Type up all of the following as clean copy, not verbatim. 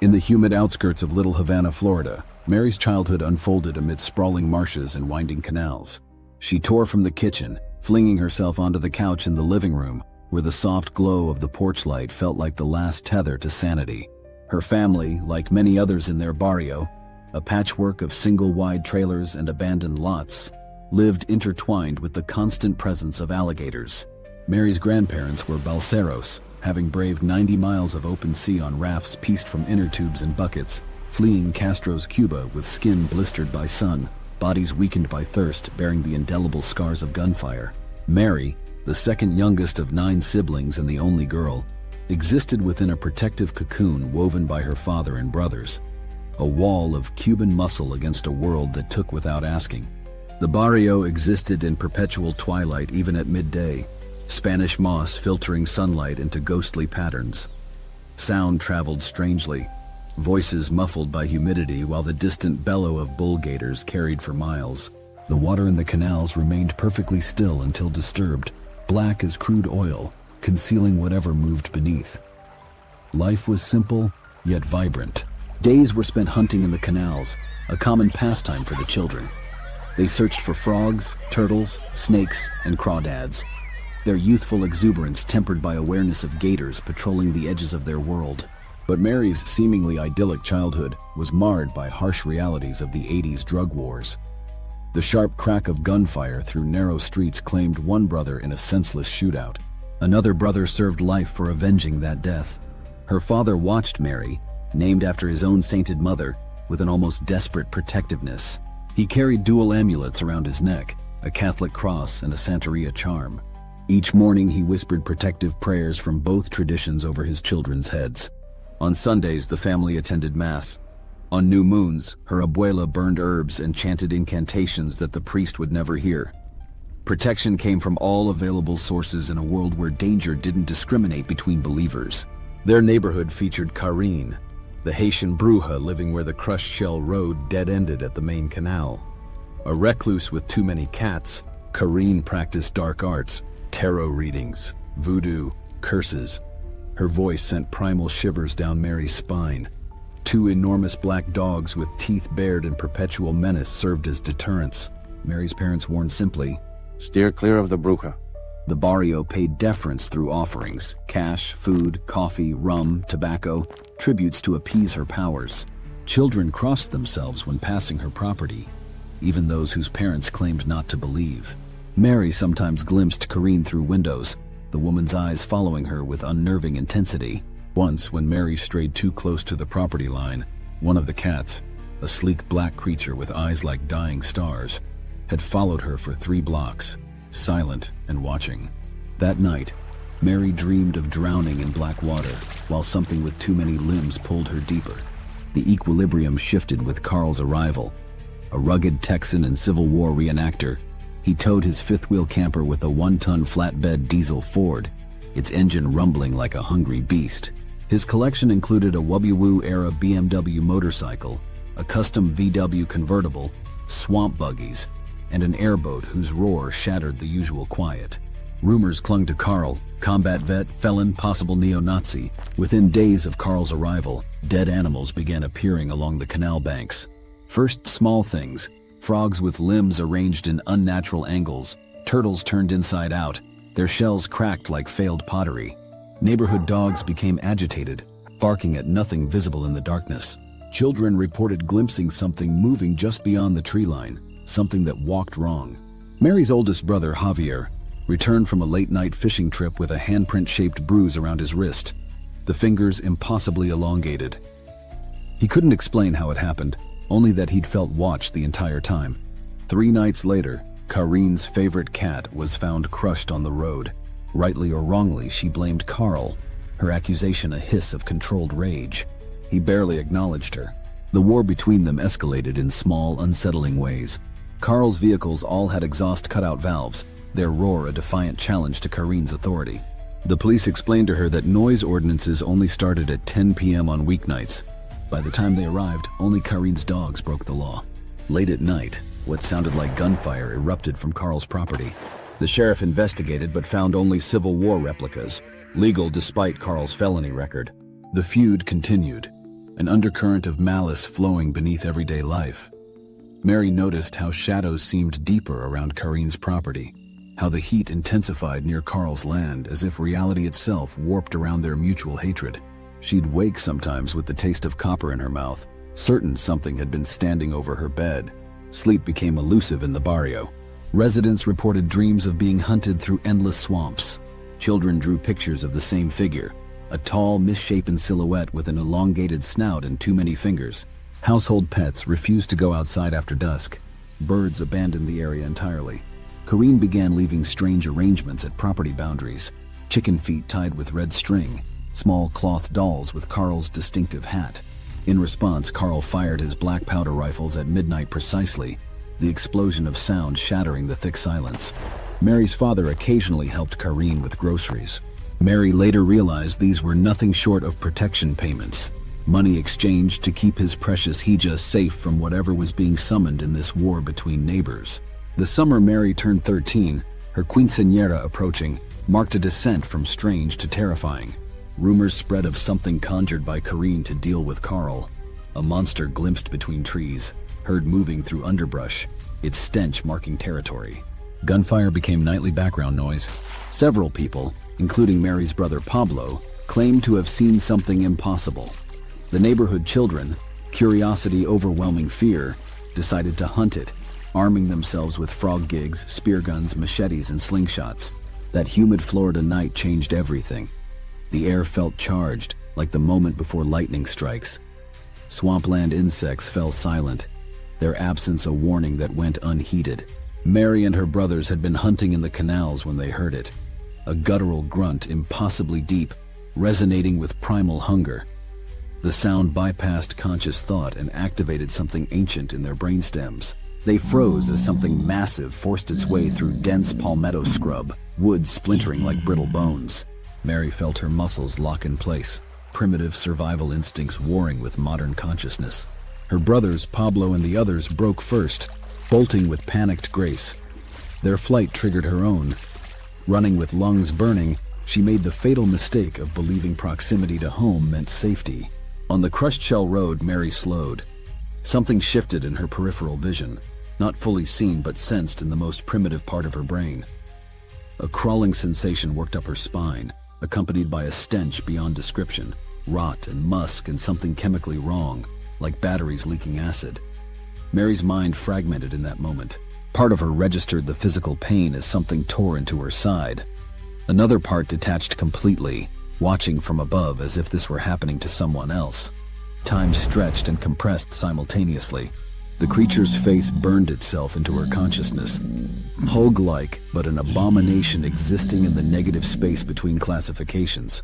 In the humid outskirts of Little Havana, Florida, Mary's childhood unfolded amid sprawling marshes and winding canals. She tore from the kitchen, flinging herself onto the couch in the living room, where the soft glow of the porch light felt like the last tether to sanity. Her family, like many others in their barrio, a patchwork of single-wide trailers and abandoned lots, lived intertwined with the constant presence of alligators. Mary's grandparents were balseros, having braved 90 miles of open sea on rafts pieced from inner tubes and buckets, fleeing Castro's Cuba with skin blistered by sun, bodies weakened by thirst, bearing the indelible scars of gunfire. Mary, the second youngest of 9 siblings and the only girl, existed within a protective cocoon woven by her father and brothers, a wall of Cuban muscle against a world that took without asking. The barrio existed in perpetual twilight even at midday, Spanish moss filtering sunlight into ghostly patterns. Sound traveled strangely, voices muffled by humidity while the distant bellow of bull gators carried for miles. The water in the canals remained perfectly still until disturbed, black as crude oil, concealing whatever moved beneath. Life was simple, yet vibrant. Days were spent hunting in the canals, a common pastime for the children. They searched for frogs, turtles, snakes, and crawdads, their youthful exuberance tempered by awareness of gators patrolling the edges of their world. But Mary's seemingly idyllic childhood was marred by harsh realities of the 80s drug wars. The sharp crack of gunfire through narrow streets claimed one brother in a senseless shootout. Another brother served life for avenging that death. Her father watched Mary, named after his own sainted mother, with an almost desperate protectiveness. He carried dual amulets around his neck, a Catholic cross and a Santería charm. Each morning he whispered protective prayers from both traditions over his children's heads. On Sundays, the family attended Mass. On new moons, her abuela burned herbs and chanted incantations that the priest would never hear. Protection came from all available sources in a world where danger didn't discriminate between believers. Their neighborhood featured Karine, the Haitian bruha living where the crushed shell road dead-ended at the main canal. A recluse with too many cats, Karine practiced dark arts, tarot readings, voodoo, curses. Her voice sent primal shivers down Mary's spine. 2 enormous black dogs with teeth bared in perpetual menace served as deterrents. Mary's parents warned simply, "Steer clear of the bruha." The barrio paid deference through offerings, cash, food, coffee, rum, tobacco, tributes to appease her powers. Children crossed themselves when passing her property, even those whose parents claimed not to believe. Mary sometimes glimpsed Karine through windows, the woman's eyes following her with unnerving intensity. Once, when Mary strayed too close to the property line, one of the cats, a sleek black creature with eyes like dying stars, had followed her for 3 blocks, silent and watching. That night, Mary dreamed of drowning in black water, while something with too many limbs pulled her deeper. The equilibrium shifted with Carl's arrival. A rugged Texan and Civil War reenactor, he towed his 5th-wheel camper with a 1-ton flatbed diesel Ford, its engine rumbling like a hungry beast. His collection included a Wubby-Woo-era BMW motorcycle, a custom VW convertible, swamp buggies, and an airboat whose roar shattered the usual quiet. Rumors clung to Carl, combat vet, felon, possible neo-Nazi. Within days of Carl's arrival, dead animals began appearing along the canal banks. First small things, frogs with limbs arranged in unnatural angles, turtles turned inside out, their shells cracked like failed pottery. Neighborhood dogs became agitated, barking at nothing visible in the darkness. Children reported glimpsing something moving just beyond the tree line, something that walked wrong. Mary's oldest brother, Javier, returned from a late-night fishing trip with a handprint-shaped bruise around his wrist, the fingers impossibly elongated. He couldn't explain how it happened, only that he'd felt watched the entire time. 3 nights later, Karine's favorite cat was found crushed on the road. Rightly or wrongly, she blamed Carl, her accusation a hiss of controlled rage. He barely acknowledged her. The war between them escalated in small, unsettling ways. Carl's vehicles all had exhaust cutout valves, their roar a defiant challenge to Karine's authority. The police explained to her that noise ordinances only started at 10 p.m. on weeknights. By the time they arrived, only Karine's dogs broke the law. Late at night, what sounded like gunfire erupted from Carl's property. The sheriff investigated but found only Civil War replicas, legal despite Carl's felony record. The feud continued. an undercurrent of malice flowing beneath everyday life. Mary noticed how shadows seemed deeper around Kareen's property, how the heat intensified near Carl's land as if reality itself warped around their mutual hatred. She'd wake sometimes with the taste of copper in her mouth, certain something had been standing over her bed. Sleep became elusive in the barrio. Residents reported dreams of being hunted through endless swamps. Children drew pictures of the same figure, a tall, misshapen silhouette with an elongated snout and too many fingers. Household pets refused to go outside after dusk. Birds abandoned the area entirely. Kareen began leaving strange arrangements at property boundaries, chicken feet tied with red string, small cloth dolls with Carl's distinctive hat. In response, Carl fired his black powder rifles at midnight precisely, the explosion of sound shattering the thick silence. Mary's father occasionally helped Kareen with groceries. Mary later realized these were nothing short of protection payments, money exchanged to keep his precious hija safe from whatever was being summoned in this war between neighbors. The summer Mary turned 13, her quinceañera approaching, marked a descent from strange to terrifying. Rumors spread of something conjured by Kareen to deal with Carl, a monster glimpsed between trees, heard moving through underbrush, its stench marking territory. Gunfire became nightly background noise. Several people, including Mary's brother Pablo, claimed to have seen something impossible. The neighborhood children, curiosity overwhelming fear, decided to hunt it, arming themselves with frog gigs, spear guns, machetes, and slingshots. That humid Florida night changed everything. The air felt charged, like the moment before lightning strikes. Swampland insects fell silent, their absence a warning that went unheeded. Mary and her brothers had been hunting in the canals when they heard it, a guttural grunt impossibly deep, resonating with primal hunger. The sound bypassed conscious thought and activated something ancient in their brainstems. They froze as something massive forced its way through dense palmetto scrub, wood splintering like brittle bones. Mary felt her muscles lock in place, primitive survival instincts warring with modern consciousness. Her brothers, Pablo and the others, broke first, bolting with panicked grace. Their flight triggered her own. Running with lungs burning, she made the fatal mistake of believing proximity to home meant safety. On the crushed shell road, Mary slowed. Something shifted in her peripheral vision, not fully seen but sensed in the most primitive part of her brain. A crawling sensation worked up her spine, accompanied by a stench beyond description, rot and musk and something chemically wrong, like batteries leaking acid. Mary's mind fragmented in that moment. Part of her registered the physical pain as something tore into her side. Another part detached completely, watching from above as if this were happening to someone else. Time stretched and compressed simultaneously. The creature's face burned itself into her consciousness. Hog-like, but an abomination existing in the negative space between classifications.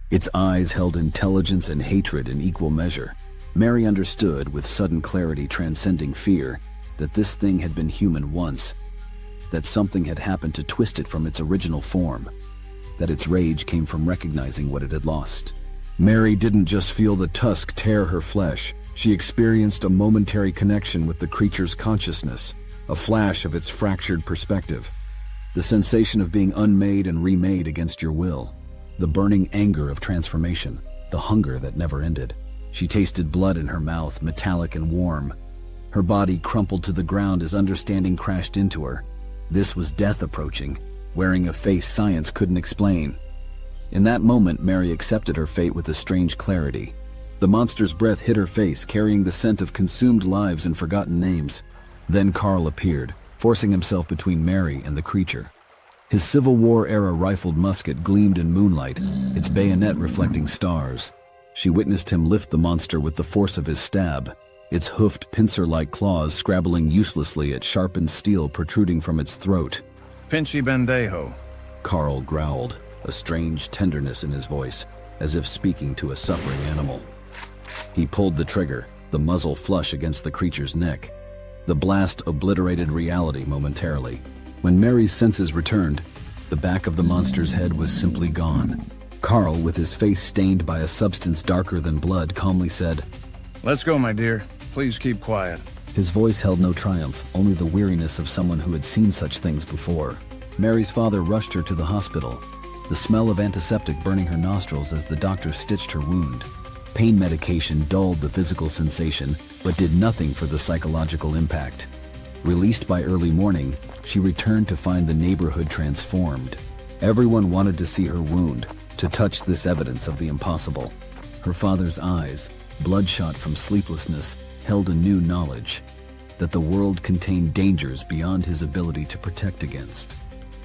Its eyes held intelligence and hatred in equal measure. Mary understood, with sudden clarity transcending fear, that this thing had been human once, that something had happened to twist it from its original form, that its rage came from recognizing what it had lost. Mary didn't just feel the tusk tear her flesh, she experienced a momentary connection with the creature's consciousness, a flash of its fractured perspective. The sensation of being unmade and remade against your will. The burning anger of transformation, the hunger that never ended. She tasted blood in her mouth, metallic and warm. Her body crumpled to the ground as understanding crashed into her. This was death approaching, wearing a face science couldn't explain. In that moment, Mary accepted her fate with a strange clarity. The monster's breath hit her face, carrying the scent of consumed lives and forgotten names. Then Carl appeared, forcing himself between Mary and the creature. His Civil War-era rifled musket gleamed in moonlight, its bayonet reflecting stars. She witnessed him lift the monster with the force of his stab, its hoofed pincer-like claws scrabbling uselessly at sharpened steel protruding from its throat. Pinchy Bandejo, Carl growled, a strange tenderness in his voice, as if speaking to a suffering animal. He pulled the trigger, the muzzle flush against the creature's neck. The blast obliterated reality momentarily. When Mary's senses returned, the back of the monster's head was simply gone. Carl, with his face stained by a substance darker than blood, calmly said, "Let's go, my dear. Please keep quiet." His voice held no triumph, only the weariness of someone who had seen such things before. Mary's father rushed her to the hospital, the smell of antiseptic burning her nostrils as the doctor stitched her wound. Pain medication dulled the physical sensation, but did nothing for the psychological impact. Released by early morning, she returned to find the neighborhood transformed. Everyone wanted to see her wound, to touch this evidence of the impossible. Her father's eyes, bloodshot from sleeplessness, held a new knowledge, that the world contained dangers beyond his ability to protect against.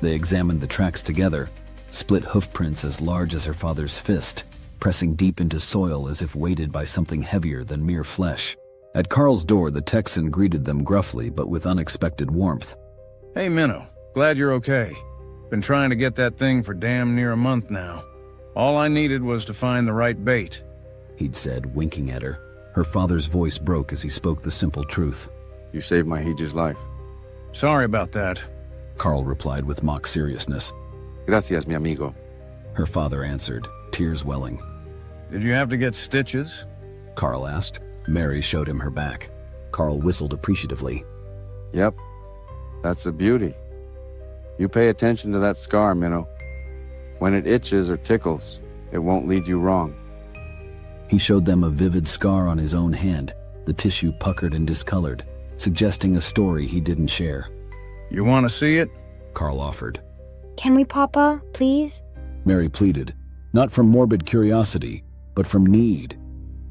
They examined the tracks together, split hoofprints as large as her father's fist, pressing deep into soil as if weighted by something heavier than mere flesh. At Carl's door, the Texan greeted them gruffly but with unexpected warmth. Hey, Minnow. Glad you're okay. Been trying to get that thing for damn near a month now. All I needed was to find the right bait, he'd said, winking at her. Her father's voice broke as he spoke the simple truth. You saved my Hiji's life. Sorry about that. Carl replied with mock seriousness. Gracias, mi amigo. Her father answered, tears welling. Did you have to get stitches? Carl asked. Mary showed him her back. Carl whistled appreciatively. Yep, that's a beauty. You pay attention to that scar, Minnow. When it itches or tickles, it won't lead you wrong. He showed them a vivid scar on his own hand, the tissue puckered and discolored, suggesting a story he didn't share. You want to see it? Carl offered. Can we, Papa, please? Mary pleaded, not from morbid curiosity, but from need,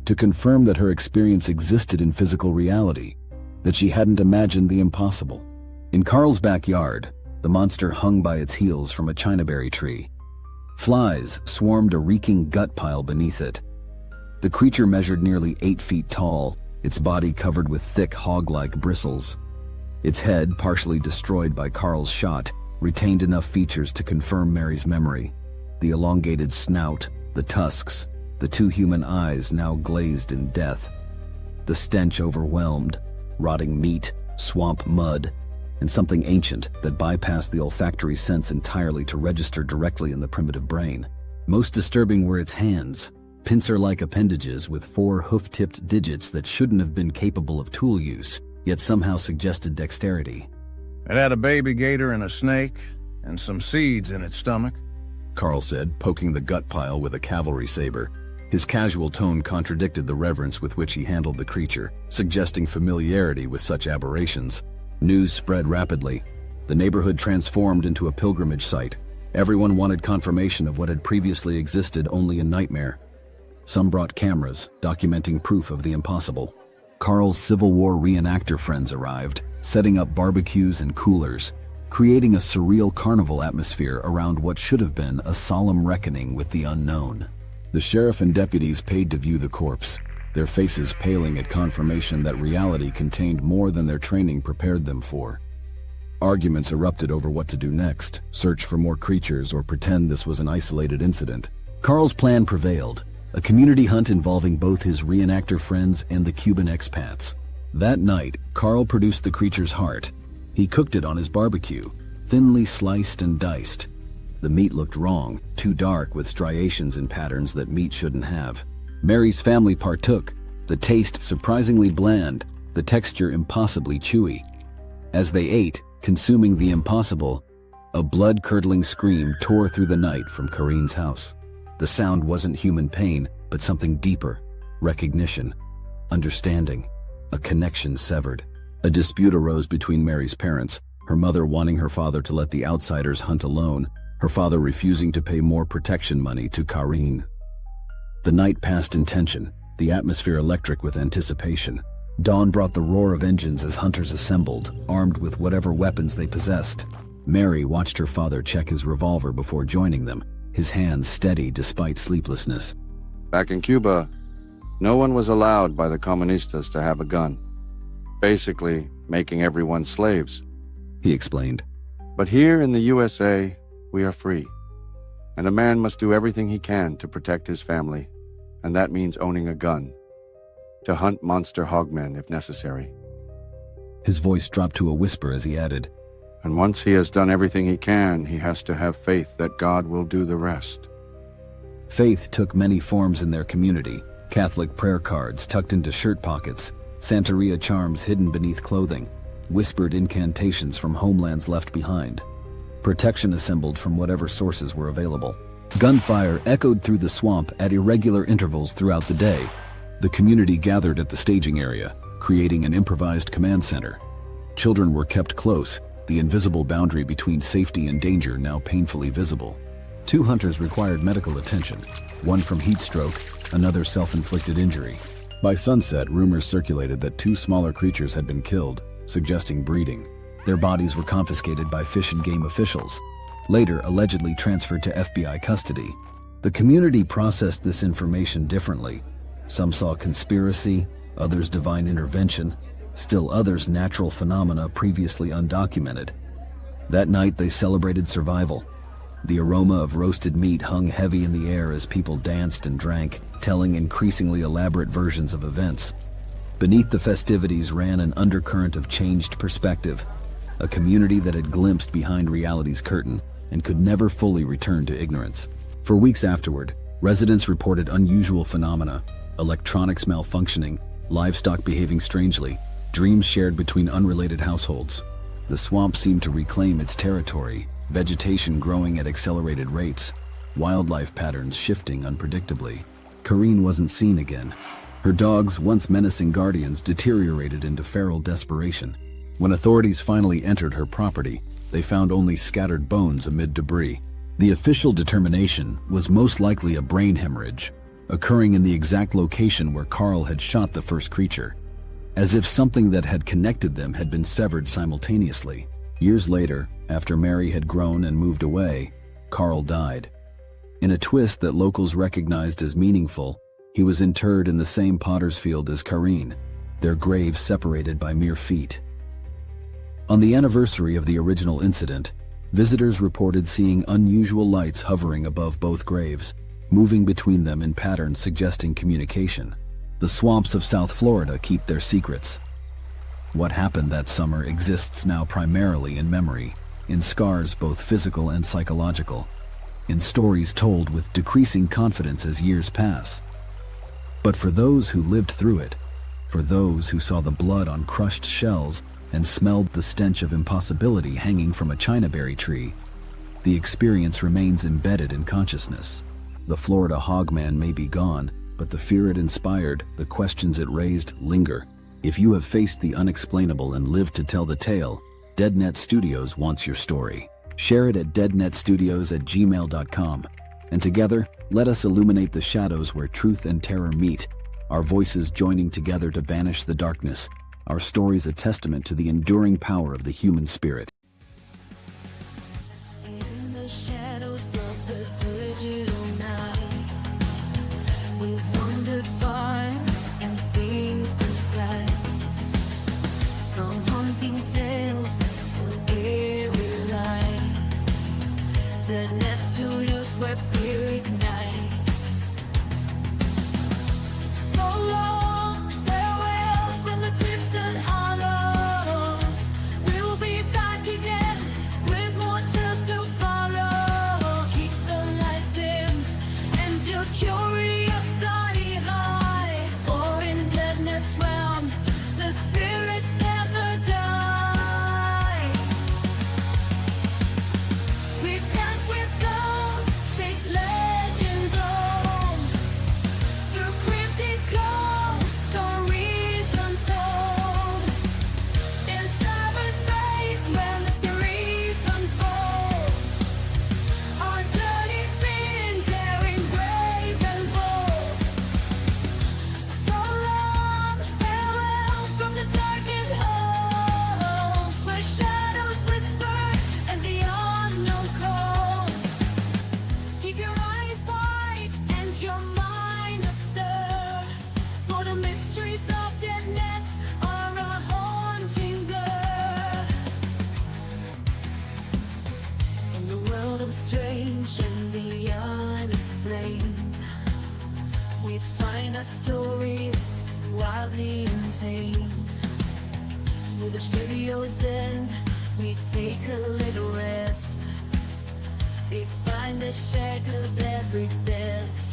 to confirm that her experience existed in physical reality, that she hadn't imagined the impossible. In Carl's backyard, the monster hung by its heels from a chinaberry tree. Flies swarmed a reeking gut pile beneath it. The creature measured nearly 8 feet tall, its body covered with thick hog-like bristles. Its head, partially destroyed by Carl's shot, retained enough features to confirm Mary's memory. The elongated snout, the tusks, the 2 human eyes now glazed in death. The stench overwhelmed, rotting meat, swamp mud, and something ancient that bypassed the olfactory sense entirely to register directly in the primitive brain. Most disturbing were its hands, pincer-like appendages with 4 hoof-tipped digits that shouldn't have been capable of tool use, yet somehow suggested dexterity. It had a baby gator and a snake, and some seeds in its stomach, Carl said, poking the gut pile with a cavalry saber. His casual tone contradicted the reverence with which he handled the creature, suggesting familiarity with such aberrations. News spread rapidly. The neighborhood transformed into a pilgrimage site. Everyone wanted confirmation of what had previously existed only in nightmare. Some brought cameras, documenting proof of the impossible. Carl's Civil War reenactor friends arrived, setting up barbecues and coolers, creating a surreal carnival atmosphere around what should have been a solemn reckoning with the unknown. The sheriff and deputies paid to view the corpse, their faces paling at confirmation that reality contained more than their training prepared them for. Arguments erupted over what to do next, search for more creatures or pretend this was an isolated incident. Carl's plan prevailed, a community hunt involving both his reenactor friends and the Cuban expats. That night, Carl produced the creature's heart. He cooked it on his barbecue, thinly sliced and diced. The meat looked wrong, too dark with striations and patterns that meat shouldn't have. Mary's family partook, the taste surprisingly bland, the texture impossibly chewy. As they ate, consuming the impossible, a blood-curdling scream tore through the night from Kareen's house. The sound wasn't human pain, but something deeper, recognition, understanding, a connection severed. A dispute arose between Mary's parents, her mother wanting her father to let the outsiders hunt alone, her father refusing to pay more protection money to Kareen. The night passed in tension, the atmosphere electric with anticipation. Dawn brought the roar of engines as hunters assembled, armed with whatever weapons they possessed. Mary watched her father check his revolver before joining them, his hands steady despite sleeplessness. Back in Cuba, no one was allowed by the comunistas to have a gun, basically making everyone slaves, he explained. But here in the USA, we are free, and a man must do everything he can to protect his family, and that means owning a gun, to hunt monster hogmen if necessary. His voice dropped to a whisper as he added, And once he has done everything he can, he has to have faith that God will do the rest. Faith took many forms in their community, Catholic prayer cards tucked into shirt pockets, Santería charms hidden beneath clothing, whispered incantations from homelands left behind. Protection assembled from whatever sources were available. Gunfire echoed through the swamp at irregular intervals throughout the day. The community gathered at the staging area, creating an improvised command center. Children were kept close, the invisible boundary between safety and danger now painfully visible. 2 hunters required medical attention, one from heat stroke, another self-inflicted injury. By sunset, rumors circulated that 2 smaller creatures had been killed, suggesting breeding. Their bodies were confiscated by Fish and Game officials, later allegedly transferred to FBI custody. The community processed this information differently. Some saw conspiracy, others divine intervention, still others natural phenomena previously undocumented. That night they celebrated survival. The aroma of roasted meat hung heavy in the air as people danced and drank, telling increasingly elaborate versions of events. Beneath the festivities ran an undercurrent of changed perspective, a community that had glimpsed behind reality's curtain and could never fully return to ignorance. For weeks afterward, residents reported unusual phenomena: electronics malfunctioning, livestock behaving strangely, dreams shared between unrelated households. The swamp seemed to reclaim its territory, vegetation growing at accelerated rates, wildlife patterns shifting unpredictably. Karine wasn't seen again. Her dogs, once menacing guardians, deteriorated into feral desperation. When authorities finally entered her property, they found only scattered bones amid debris. The official determination was most likely a brain hemorrhage, occurring in the exact location where Carl had shot the first creature, as if something that had connected them had been severed simultaneously. Years later, after Mary had grown and moved away, Carl died. In a twist that locals recognized as meaningful, he was interred in the same potter's field as Karine, their graves separated by mere feet. On the anniversary of the original incident, visitors reported seeing unusual lights hovering above both graves, moving between them in patterns suggesting communication. The swamps of South Florida keep their secrets. What happened that summer exists now primarily in memory, in scars both physical and psychological, in stories told with decreasing confidence as years pass. But for those who lived through it, for those who saw the blood on crushed shells and smelled the stench of impossibility hanging from a chinaberry tree, the experience remains embedded in consciousness. The Florida Hogman may be gone, but the fear it inspired, the questions it raised, linger. If you have faced the unexplainable and lived to tell the tale, DeadNet Studios wants your story. Share it at deadnetstudios@gmail.com. And together, let us illuminate the shadows where truth and terror meet, our voices joining together to banish the darkness, our stories a testament to the enduring power of the human spirit. In the shadows of the digital night, we've wandered far and seen some sights, from haunting tales to eerie lights. DeadNet Studios where fear ignites. So long, farewell from the crimson hollows. We'll be back again with more tales to follow. Keep the lights dimmed and your curiosity high. For in DeadNet's realm, the spirits never die. We've danced with ghosts, chased legends on, through cryptic codes, stories untold. In cyberspace where mysteries unfold, our journey's been daring, brave and bold. So long, farewell from the darkened halls, where shadows whisper and the unknown calls. Keep your eyes wide and your mind astir, for the mysteries of DeadNet are a haunting blur. In the world of strange and the unexplained, we find our stories wildly untamed. With the trivio's end, we take a little rest. They find the shackles every best.